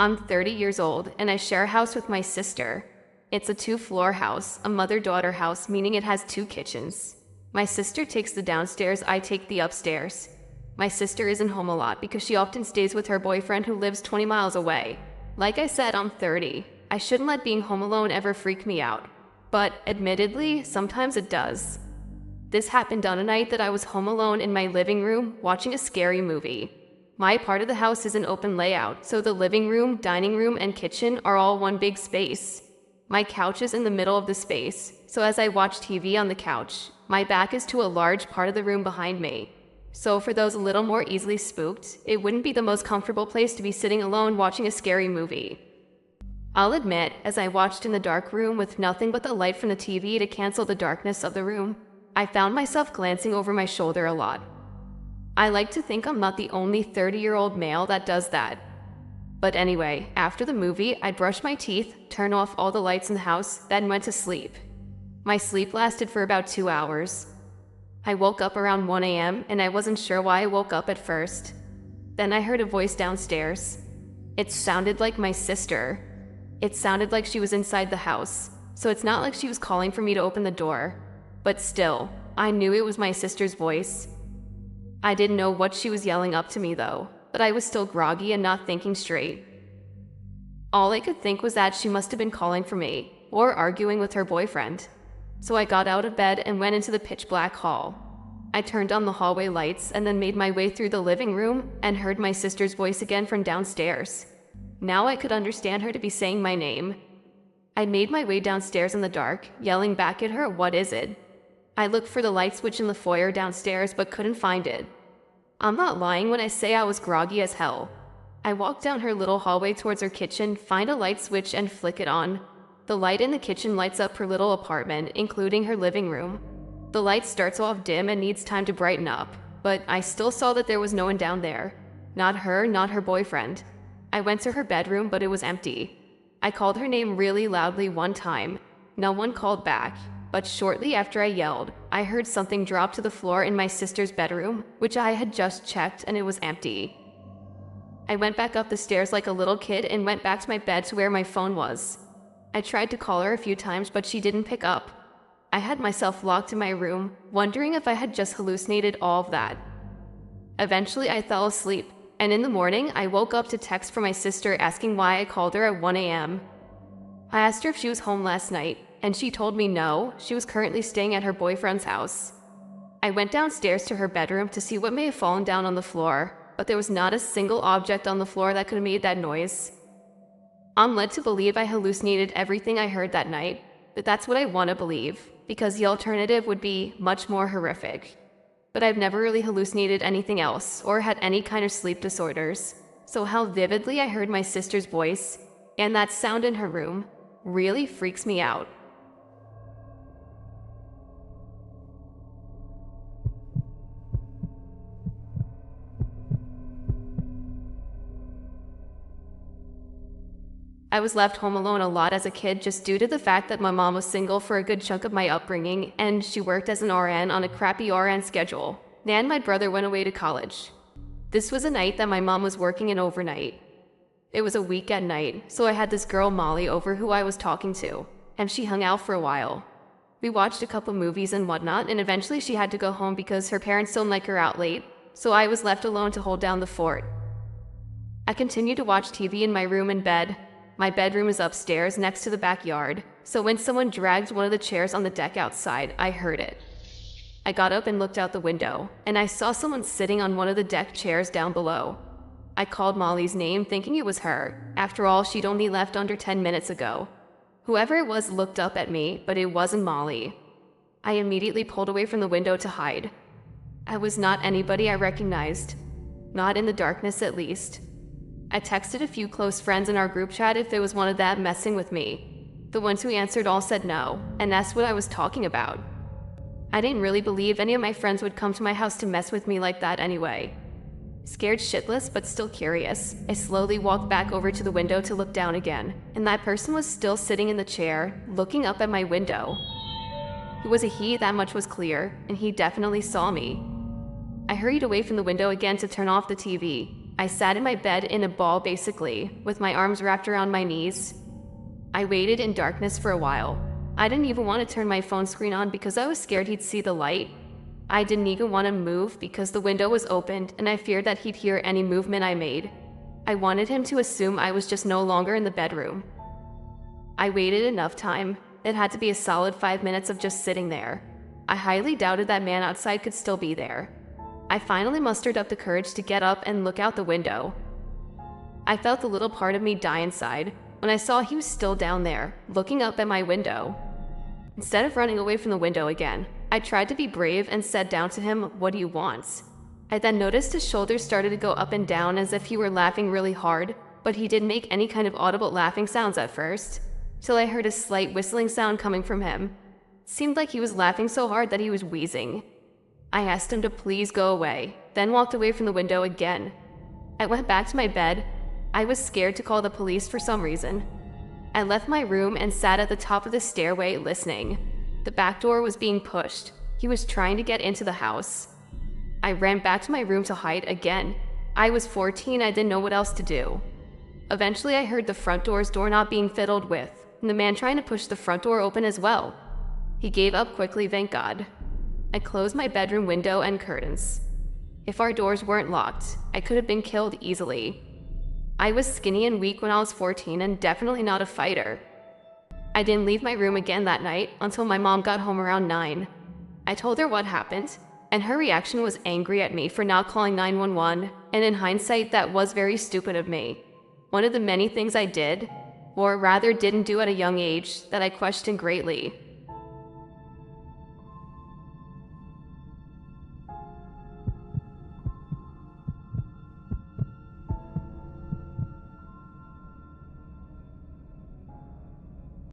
I'm 30 years old, and I share a house with my sister. It's a two-floor house, a mother-daughter house, meaning it has two kitchens. My sister takes the downstairs, I take the upstairs. My sister isn't home a lot because she often stays with her boyfriend who lives 20 miles away. Like I said, I'm 30. I shouldn't let being home alone ever freak me out. But admittedly, sometimes it does. This happened on a night that I was home alone in my living room watching a scary movie. My part of the house is an open layout, so the living room, dining room, and kitchen are all one big space. My couch is in the middle of the space, so as I watch TV on the couch, my back is to a large part of the room behind me. So for those a little more easily spooked, it wouldn't be the most comfortable place to be sitting alone watching a scary movie. I'll admit, as I watched in the dark room with nothing but the light from the TV to cancel the darkness of the room, I found myself glancing over my shoulder a lot. I like to think I'm not the only 30-year-old male that does that. But anyway, after the movie, I brushed my teeth, turned off all the lights in the house, then went to sleep. My sleep lasted for about 2 hours. I woke up around 1 a.m. and I wasn't sure why I woke up at first. Then I heard a voice downstairs. It sounded like my sister. It sounded like she was inside the house, so it's not like she was calling for me to open the door. But still, I knew it was my sister's voice. I didn't know what she was yelling up to me though, but I was still groggy and not thinking straight. All I could think was that she must have been calling for me, or arguing with her boyfriend. So I got out of bed and went into the pitch black hall. I turned on the hallway lights and then made my way through the living room and heard my sister's voice again from downstairs. Now I could understand her to be saying my name. I made my way downstairs in the dark, yelling back at her, "What is it?" I looked for the light switch in the foyer downstairs but couldn't find it. I'm not lying when I say I was groggy as hell. I walked down her little hallway towards her kitchen, find a light switch, and flick it on. The light in the kitchen lights up her little apartment, including her living room. The light starts off dim and needs time to brighten up, but I still saw that there was no one down there. Not her, not her boyfriend. I went to her bedroom, but it was empty. I called her name really loudly one time. No one called back. But shortly after I yelled, I heard something drop to the floor in my sister's bedroom, which I had just checked, and it was empty. I went back up the stairs like a little kid and went back to my bed to where my phone was. I tried to call her a few times, but she didn't pick up. I had myself locked in my room, wondering if I had just hallucinated all of that. Eventually, I fell asleep, and in the morning, I woke up to text from my sister asking why I called her at 1 a.m. I asked her if she was home last night, and she told me no, she was currently staying at her boyfriend's house. I went downstairs to her bedroom to see what may have fallen down on the floor, but there was not a single object on the floor that could have made that noise. I'm led to believe I hallucinated everything I heard that night, but that's what I want to believe, because the alternative would be much more horrific. But I've never really hallucinated anything else, or had any kind of sleep disorders, so how vividly I heard my sister's voice, and that sound in her room, really freaks me out. I was left home alone a lot as a kid just due to the fact that my mom was single for a good chunk of my upbringing, and she worked as an RN on a crappy RN schedule. Then my brother went away to college. This was a night that my mom was working an overnight. It was a weekend night, so I had this girl Molly over who I was talking to, and she hung out for a while. We watched a couple movies and whatnot, and eventually she had to go home because her parents don't like her out late, so I was left alone to hold down the fort. I continued to watch TV in my room and bed. My bedroom is upstairs next to the backyard, so when someone dragged one of the chairs on the deck outside, I heard it. I got up and looked out the window, and I saw someone sitting on one of the deck chairs down below. I called Molly's name thinking it was her. After all, she'd only left under 10 minutes ago. Whoever it was looked up at me, but it wasn't Molly. I immediately pulled away from the window to hide. I was not anybody I recognized. Not in the darkness, at least. I texted a few close friends in our group chat if there was one of them messing with me. The ones who answered all said no, and asked what I was talking about. I didn't really believe any of my friends would come to my house to mess with me like that anyway. Scared shitless but still curious, I slowly walked back over to the window to look down again, and that person was still sitting in the chair, looking up at my window. It was a he, that much was clear, and he definitely saw me. I hurried away from the window again to turn off the TV. I sat in my bed in a ball basically, with my arms wrapped around my knees. I waited in darkness for a while. I didn't even want to turn my phone screen on because I was scared he'd see the light. I didn't even want to move because the window was opened and I feared that he'd hear any movement I made. I wanted him to assume I was just no longer in the bedroom. I waited enough time. It had to be a solid 5 minutes of just sitting there. I highly doubted that man outside could still be there. I finally mustered up the courage to get up and look out the window. I felt the little part of me die inside when I saw he was still down there, looking up at my window. Instead of running away from the window again, I tried to be brave and said down to him, "What do you want?" I then noticed his shoulders started to go up and down as if he were laughing really hard, but he didn't make any kind of audible laughing sounds at first, till I heard a slight whistling sound coming from him. It seemed like he was laughing so hard that he was wheezing. I asked him to please go away, then walked away from the window again. I went back to my bed. I was scared to call the police for some reason. I left my room and sat at the top of the stairway listening. The back door was being pushed. He was trying to get into the house. I ran back to my room to hide again. I was 14, I didn't know what else to do. Eventually I heard the front door's doorknob being fiddled with, and the man trying to push the front door open as well. He gave up quickly, thank God. I closed my bedroom window and curtains. If our doors weren't locked, I could have been killed easily. I was skinny and weak when I was 14 and definitely not a fighter. I didn't leave my room again that night until my mom got home around 9. I told her what happened, and her reaction was angry at me for not calling 911, and in hindsight, that was very stupid of me. One of the many things I did, or rather didn't do at a young age, that I questioned greatly.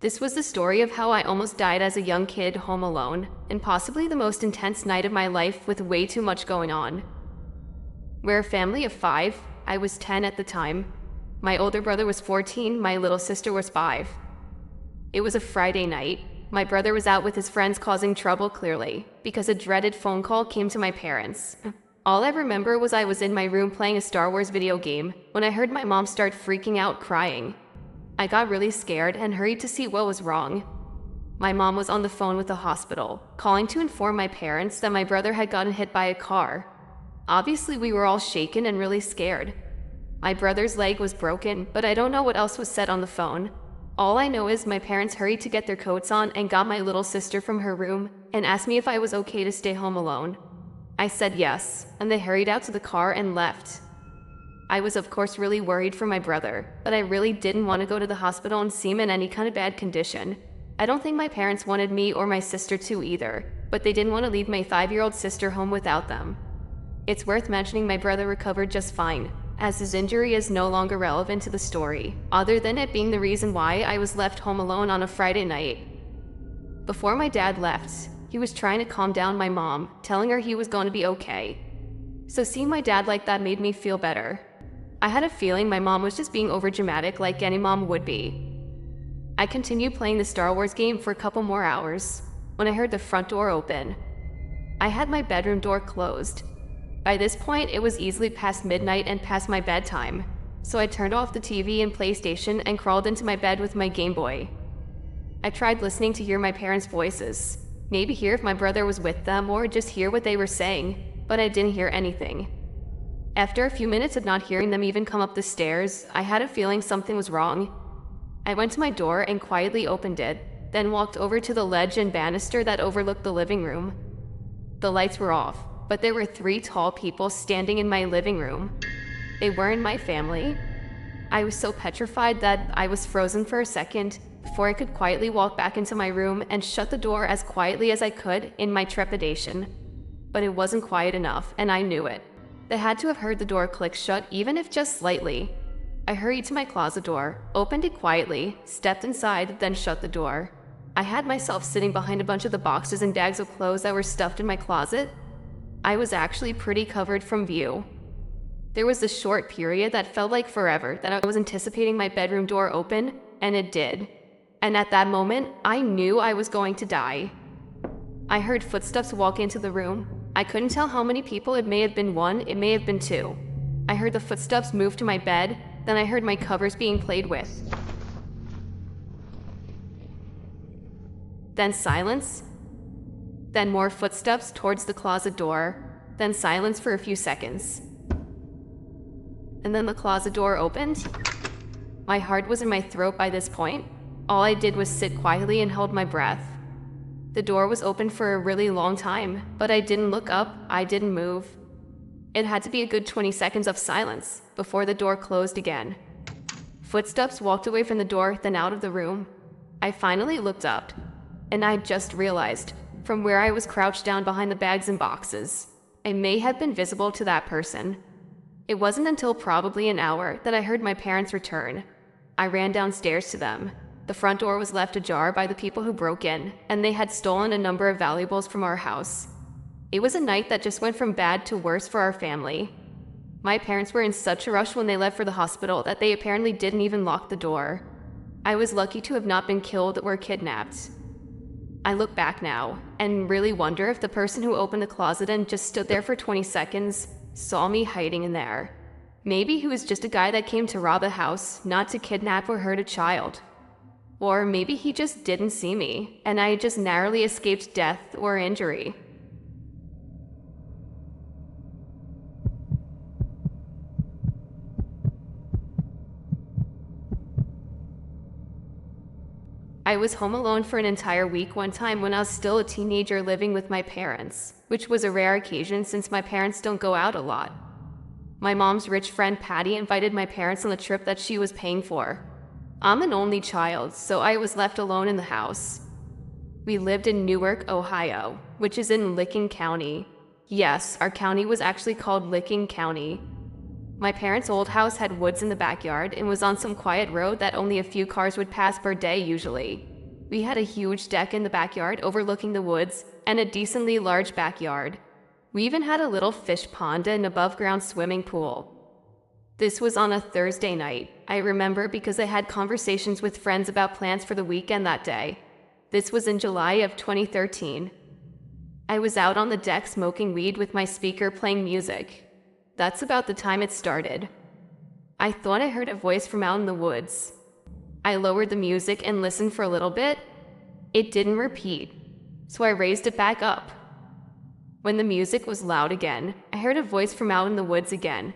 This was the story of how I almost died as a young kid home alone, and possibly the most intense night of my life with way too much going on. We're a family of 5. I was 10 at the time. My older brother was 14, my little sister was 5. It was a Friday night. My brother was out with his friends causing trouble clearly, because a dreaded phone call came to my parents. All I remember was I was in my room playing a Star Wars video game when I heard my mom start freaking out crying. I got really scared and hurried to see what was wrong. My mom was on the phone with the hospital, calling to inform my parents that my brother had gotten hit by a car. Obviously, we were all shaken and really scared. My brother's leg was broken, but I don't know what else was said on the phone. All I know is my parents hurried to get their coats on and got my little sister from her room and asked me if I was okay to stay home alone. I said yes, and they hurried out to the car and left. I was of course really worried for my brother, but I really didn't want to go to the hospital and see him in any kind of bad condition. I don't think my parents wanted me or my sister to either, but they didn't want to leave my 5-year-old sister home without them. It's worth mentioning my brother recovered just fine, as his injury is no longer relevant to the story, other than it being the reason why I was left home alone on a Friday night. Before my dad left, he was trying to calm down my mom, telling her he was going to be okay. So seeing my dad like that made me feel better. I had a feeling my mom was just being overdramatic like any mom would be. I continued playing the Star Wars game for a couple more hours when I heard the front door open. I had my bedroom door closed. By this point, it was easily past midnight and past my bedtime, so I turned off the TV and PlayStation and crawled into my bed with my Game Boy. I tried listening to hear my parents' voices, maybe hear if my brother was with them or just hear what they were saying, but I didn't hear anything. After a few minutes of not hearing them even come up the stairs, I had a feeling something was wrong. I went to my door and quietly opened it, then walked over to the ledge and banister that overlooked the living room. The lights were off, but there were 3 tall people standing in my living room. They weren't my family. I was so petrified that I was frozen for a second before I could quietly walk back into my room and shut the door as quietly as I could in my trepidation. But it wasn't quiet enough, and I knew it. They had to have heard the door click shut, even if just slightly. I hurried to my closet door, opened it quietly, stepped inside, then shut the door. I had myself sitting behind a bunch of the boxes and bags of clothes that were stuffed in my closet. I was actually pretty covered from view. There was this short period that felt like forever that I was anticipating my bedroom door open, and it did. And at that moment, I knew I was going to die. I heard footsteps walk into the room. I couldn't tell how many people. It may have been 1, it may have been 2. I heard the footsteps move to my bed, then I heard my covers being played with. Then silence. Then more footsteps towards the closet door. Then silence for a few seconds. And then the closet door opened. My heart was in my throat by this point. All I did was sit quietly and hold my breath. The door was open for a really long time, but I didn't look up, I didn't move. It had to be a good 20 seconds of silence before the door closed again. Footsteps walked away from the door, then out of the room. I finally looked up, and I just realized, from where I was crouched down behind the bags and boxes, I may have been visible to that person. It wasn't until probably an hour that I heard my parents return. I ran downstairs to them. The front door was left ajar by the people who broke in, and they had stolen a number of valuables from our house. It was a night that just went from bad to worse for our family. My parents were in such a rush when they left for the hospital that they apparently didn't even lock the door. I was lucky to have not been killed or kidnapped. I look back now and really wonder if the person who opened the closet and just stood there for 20 seconds saw me hiding in there. Maybe he was just a guy that came to rob a house, not to kidnap or hurt a child. Or maybe he just didn't see me, and I just narrowly escaped death or injury. I was home alone for an entire week one time when I was still a teenager living with my parents, which was a rare occasion since my parents don't go out a lot. My mom's rich friend Patty invited my parents on the trip that she was paying for. I'm an only child, so I was left alone in the house. We lived in Newark, Ohio, which is in Licking County. Yes, our county was actually called Licking County. My parents' old house had woods in the backyard and was on some quiet road that only a few cars would pass per day usually. We had a huge deck in the backyard overlooking the woods and a decently large backyard. We even had a little fish pond and above-ground swimming pool. This was on a Thursday night. I remember because I had conversations with friends about plans for the weekend that day. This was in July of 2013. I was out on the deck smoking weed with my speaker playing music. That's about the time it started. I thought I heard a voice from out in the woods. I lowered the music and listened for a little bit. It didn't repeat, so I raised it back up. When the music was loud again, I heard a voice from out in the woods again.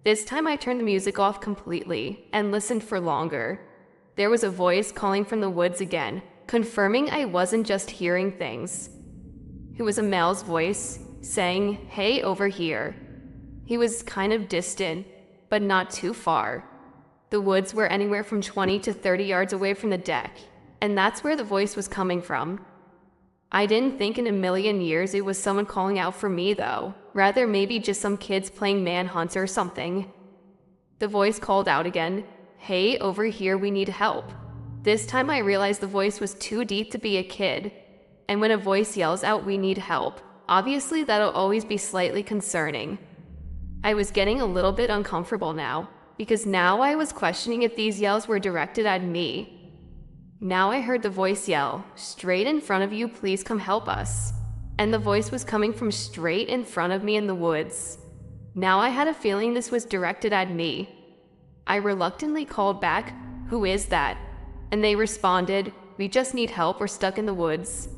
This time I turned the music off completely and listened for longer. There was a voice calling from the woods again, confirming I wasn't just hearing things. It was a male's voice saying, "Hey, over here." He was kind of distant, but not too far. The woods were anywhere from 20 to 30 yards away from the deck, and that's where the voice was coming from. I didn't think in a million years it was someone calling out for me, though. Rather, maybe just some kids playing manhunt or something. The voice called out again, "Hey, over here, we need help." This time I realized the voice was too deep to be a kid. And when a voice yells out, "We need help," obviously that'll always be slightly concerning. I was getting a little bit uncomfortable now, because now I was questioning if these yells were directed at me. Now I heard the voice yell, "Straight in front of you, please come help us." And the voice was coming from straight in front of me in the woods. Now I had a feeling this was directed at me. I reluctantly called back, "Who is that?" And they responded, "We just need help, we're stuck in the woods."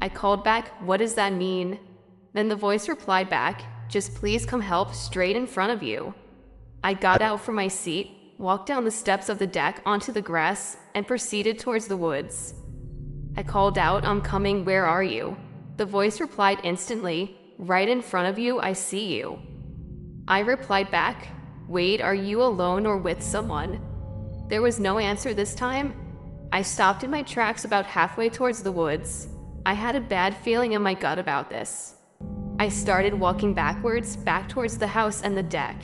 I called back, "What does that mean?" Then the voice replied back, "Just please come help, straight in front of you." I got out from my seat, walked down the steps of the deck onto the grass, and proceeded towards the woods. I called out, "I'm coming, where are you?" The voice replied instantly, "Right in front of you, I see you." I replied back, "Wait, are you alone or with someone?" There was no answer this time. I stopped in my tracks about halfway towards the woods. I had a bad feeling in my gut about this. I started walking backwards, back towards the house and the deck.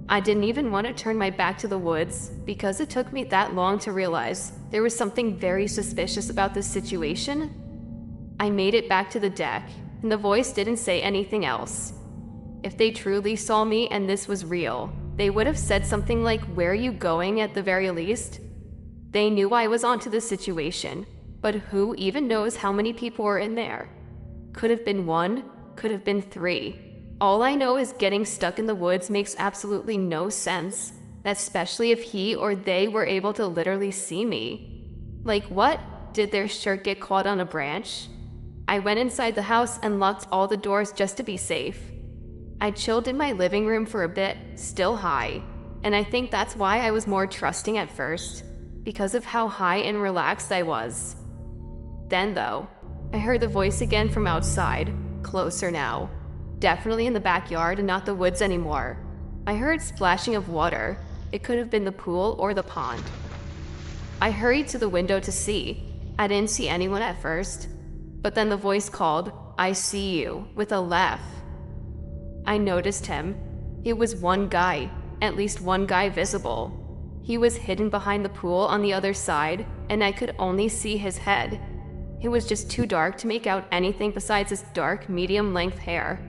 I didn't even want to turn my back to the woods because it took me that long to realize there was something very suspicious about this situation. I made it back to the deck, and the voice didn't say anything else. If they truly saw me and this was real, they would have said something like, "Where are you going?" at the very least. They knew I was onto the situation, but who even knows how many people were in there? Could have been one, could have been 3, All I know is getting stuck in the woods makes absolutely no sense, especially if he or they were able to literally see me. Like what? Did their shirt get caught on a branch? I went inside the house and locked all the doors just to be safe. I chilled in my living room for a bit, still high, and I think that's why I was more trusting at first, because of how high and relaxed I was. Then, though, I heard the voice again from outside, closer now. Definitely in the backyard and not the woods anymore. I heard splashing of water. It could have been the pool or the pond. I hurried to the window to see. I didn't see anyone at first, but then the voice called, "I see you," with a laugh. I noticed him. It was one guy, at least one guy visible. He was hidden behind the pool on the other side, and I could only see his head. It was just too dark to make out anything besides his dark, medium-length hair.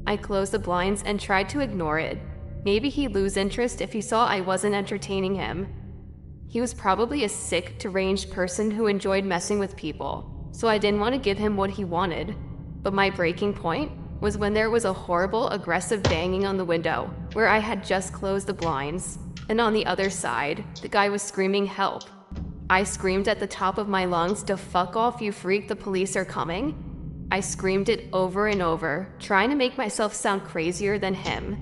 I closed the blinds and tried to ignore it. Maybe he'd lose interest if he saw I wasn't entertaining him. He was probably a sick, deranged person who enjoyed messing with people, so I didn't want to give him what he wanted. But my breaking point was when there was a horrible, aggressive banging on the window, where I had just closed the blinds, and on the other side, the guy was screaming help. I screamed at the top of my lungs to "Fuck off, you freak, the police are coming." I screamed it over and over, trying to make myself sound crazier than him.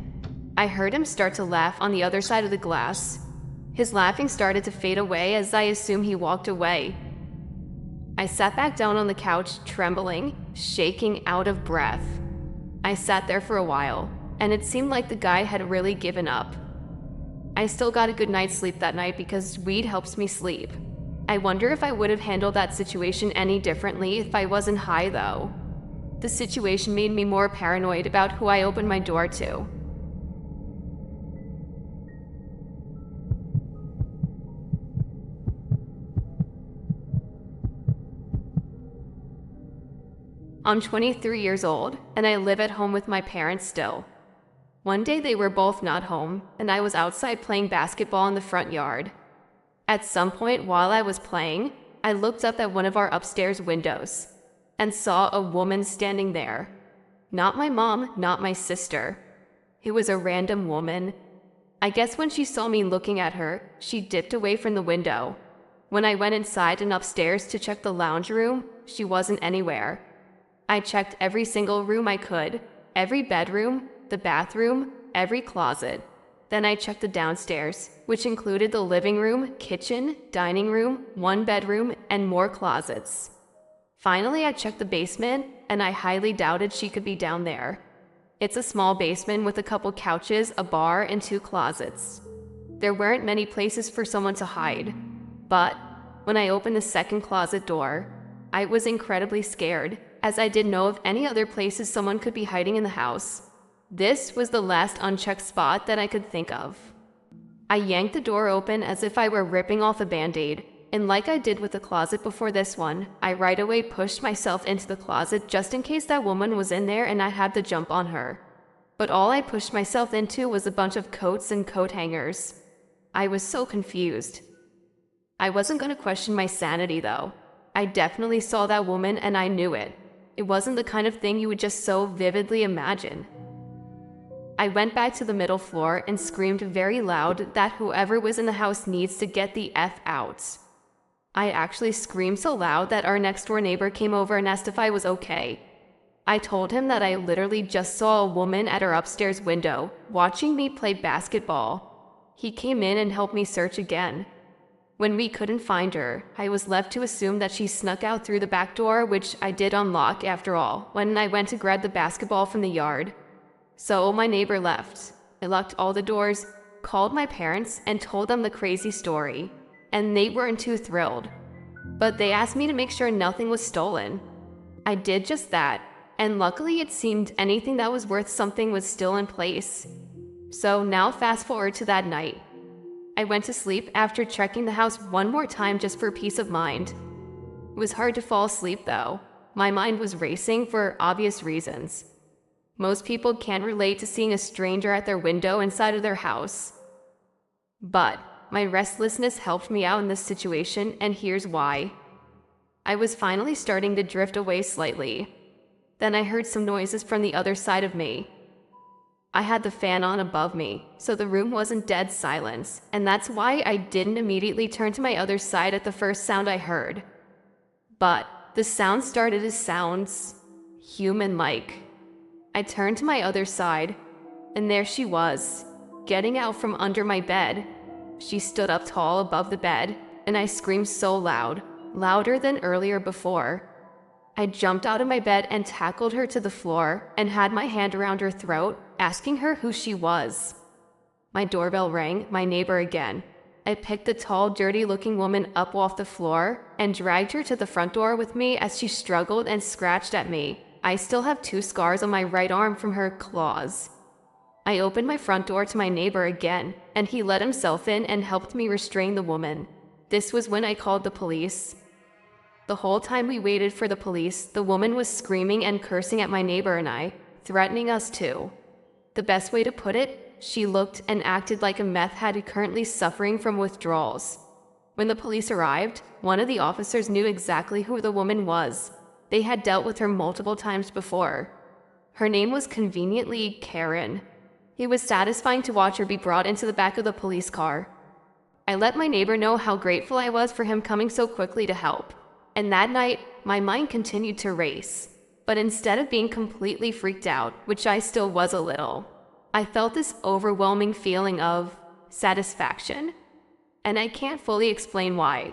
I heard him start to laugh on the other side of the glass. His laughing started to fade away as I assume he walked away. I sat back down on the couch, trembling, shaking, out of breath. I sat there for a while, and it seemed like the guy had really given up. I still got a good night's sleep that night because weed helps me sleep. I wonder if I would have handled that situation any differently if I wasn't high, though. The situation made me more paranoid about who I opened my door to. I'm 23 years old, and I live at home with my parents still. One day they were both not home, and I was outside playing basketball in the front yard. At some point while I was playing, I looked up at one of our upstairs windows and saw a woman standing there. Not my mom, not my sister. It was a random woman. I guess when she saw me looking at her, she dipped away from the window. When I went inside and upstairs to check the lounge room, she wasn't anywhere. I checked every single room I could, every bedroom, the bathroom, every closet. Then I checked the downstairs, which included the living room, kitchen, dining room, one bedroom, and more closets. Finally, I checked the basement, and I highly doubted she could be down there. It's a small basement with a couple couches, a bar, and 2 closets. There weren't many places for someone to hide. But when I opened the second closet door, I was incredibly scared, as I didn't know of any other places someone could be hiding in the house. This was the last unchecked spot that I could think of. I yanked the door open as if I were ripping off a band-aid, and like I did with the closet before this one, I right away pushed myself into the closet just in case that woman was in there and I had to jump on her. But all I pushed myself into was a bunch of coats and coat hangers. I was so confused. I wasn't going to question my sanity though. I definitely saw that woman and I knew it. It wasn't the kind of thing you would just so vividly imagine. I went back to the middle floor and screamed very loud that whoever was in the house needs to get the F out. I actually screamed so loud that our next door neighbor came over and asked if I was okay. I told him that I literally just saw a woman at our upstairs window, watching me play basketball. He came in and helped me search again. When we couldn't find her, I was left to assume that she snuck out through the back door, which I did unlock after all, when I went to grab the basketball from the yard. So my neighbor left. I locked all the doors, called my parents, and told them the crazy story. And they weren't too thrilled. But they asked me to make sure nothing was stolen. I did just that, and luckily it seemed anything that was worth something was still in place. So now fast forward to that night. I went to sleep after checking the house one more time just for peace of mind. It was hard to fall asleep though. My mind was racing for obvious reasons. Most people can't relate to seeing a stranger at their window inside of their house. But my restlessness helped me out in this situation, and here's why. I was finally starting to drift away slightly. Then I heard some noises from the other side of me. I had the fan on above me, so the room wasn't dead silence, and that's why I didn't immediately turn to my other side at the first sound I heard. But the sound started as sounds human-like. I turned to my other side, and there she was, getting out from under my bed. She stood up tall above the bed, and I screamed so loud, louder than earlier before. I jumped out of my bed and tackled her to the floor and had my hand around her throat, asking her who she was. My doorbell rang, my neighbor again. I picked the tall, dirty-looking woman up off the floor and dragged her to the front door with me as she struggled and scratched at me. I still have 2 scars on my right arm from her claws. I opened my front door to my neighbor again, and he let himself in and helped me restrain the woman. This was when I called the police. The whole time we waited for the police, the woman was screaming and cursing at my neighbor and I, threatening us too. The best way to put it, she looked and acted like a meth head currently suffering from withdrawals. When the police arrived, one of the officers knew exactly who the woman was. They had dealt with her multiple times before. Her name was conveniently Karen. It was satisfying to watch her be brought into the back of the police car. I let my neighbor know how grateful I was for him coming so quickly to help. And that night, my mind continued to race. But instead of being completely freaked out, which I still was a little, I felt this overwhelming feeling of satisfaction. And I can't fully explain why.